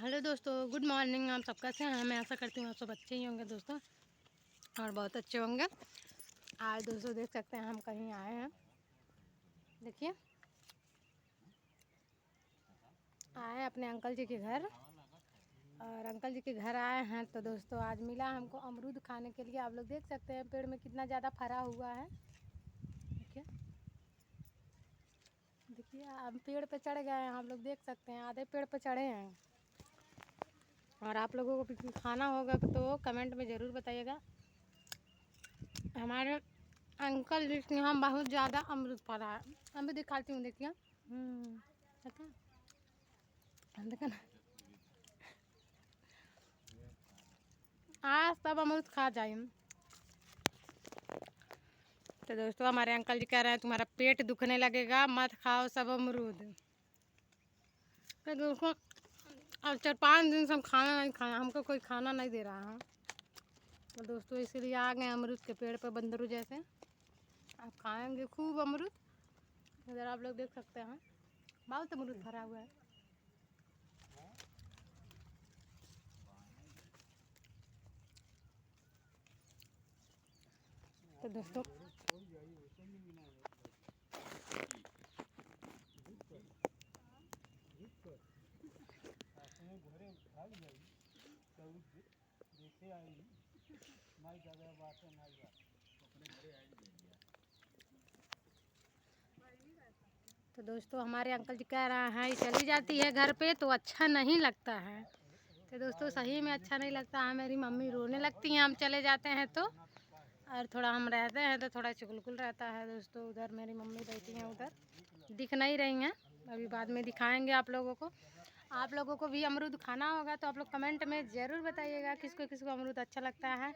Hello दोस्तों, good morning. आप सब कैसे हैं? मैं आशा करती हूँ आप सब अच्छे ही होंगे दोस्तों, और बहुत अच्छे होंगे। आज दोस्तों देख सकते हैं हम कहीं आए हैं। देखिए, आए अपने अंकल जी के घर, और अंकल जी के घर आए हैं तो दोस्तों आज मिला हमको अमरूद खाने के लिए। आप लोग देख सकते हैं पेड़ में कितना ज़्यादा फरा हुआ है। देखिए देखिए, हम पेड़ पे चढ़ गए हैं। आप लोग देख सकते हैं आधे पेड़ पे चढ़े हैं। और आप लोगों को भी खाना होगा तो कमेंट में ज़रूर बताइएगा। हमारे अंकल जी के यहाँ बहुत ज़्यादा अमरूद फरा है। मैं भी दिखाती हूँ, देखिए। देखा ना, आज सब अमरूद खा जाए। तो दोस्तों हमारे अंकल जी कह रहे हैं तुम्हारा पेट दुखने लगेगा, मत खाओ सब अमरूद। तो दोस्तों अब 4-5 दिन से हम खाना नहीं खाए, हमको कोई खाना नहीं दे रहा है। तो दोस्तों इसीलिए आ गए अमरूद के पेड़ पे बंदरू जैसे। आप खाएंगे खूब अमरूद। इधर आप लोग देख सकते हैं बहुत अमरूद भरा हुआ है। तो दोस्तों हमारे अंकल जी कह रहे हैं चली जाती है घर पे तो अच्छा नहीं लगता है। तो दोस्तों सही में अच्छा नहीं लगता है। मेरी मम्मी रोने लगती हैं हम चले जाते हैं तो, और थोड़ा हम रहते हैं तो थोड़ा चुगलकुल रहता है दोस्तों। उधर मेरी मम्मी बैठी हैं, उधर दिख नहीं रही हैं, अभी बाद में दिखाएंगे आप लोगों को। आप लोगों को भी अमरूद खाना होगा तो आप लोग कमेंट में ज़रूर बताइएगा किसको किसको अमरूद अच्छा लगता है।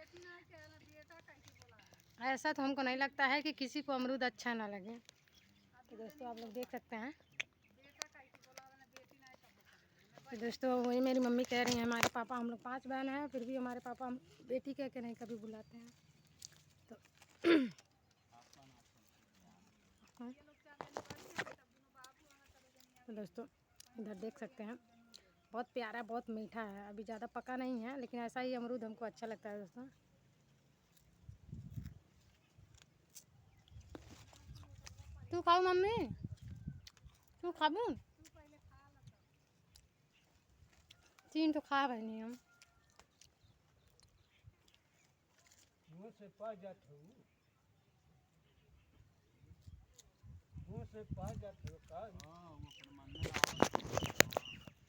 ऐसा तो हमको नहीं लगता है कि किसी को अमरूद अच्छा ना लगे। तो दोस्तों आप लोग देख सकते हैं। तो दोस्तों वही मेरी मम्मी कह रही हैं हमारे पापा, हम लोग 5 बहन हैं, फिर भी हमारे पापा हम बेटी कह के नहीं कभी बुलाते हैं। तो दोस्तों इधर देख सकते हैं बहुत प्यारा, बहुत मीठा है। अभी ज़्यादा पका नहीं है, लेकिन ऐसा ही अमरूद हमको अच्छा लगता है दोस्तों। तू खाओ मम्मी, तू खाबू 3 तो खा बहनी हम।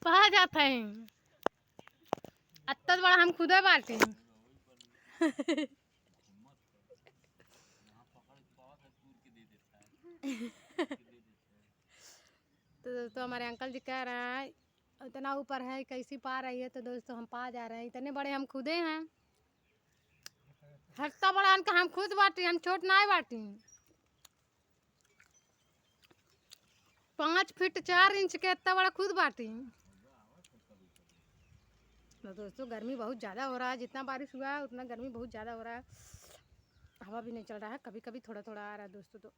पा जाते हैं अत्ता बड़ा हम खुदे बाटे। तो दोस्तों हमारे अंकल जी कह रहे हैं इतना ऊपर है कैसी पा रही है। तो दोस्तों हम पा जा रहे हैं, इतने बड़े हम खुदे हैं। हट्टा बड़ा इनका हम खुद बाटी, हम छोट ना बाटी। 5 फीट 4 इंच के इतना बड़ा खुद बाटी। तो दोस्तों गर्मी बहुत ज़्यादा हो रहा है, जितना बारिश हुआ है उतना गर्मी बहुत ज़्यादा हो रहा है। हवा भी नहीं चल रहा है, कभी कभी थोड़ा थोड़ा आ रहा है दोस्तों। तो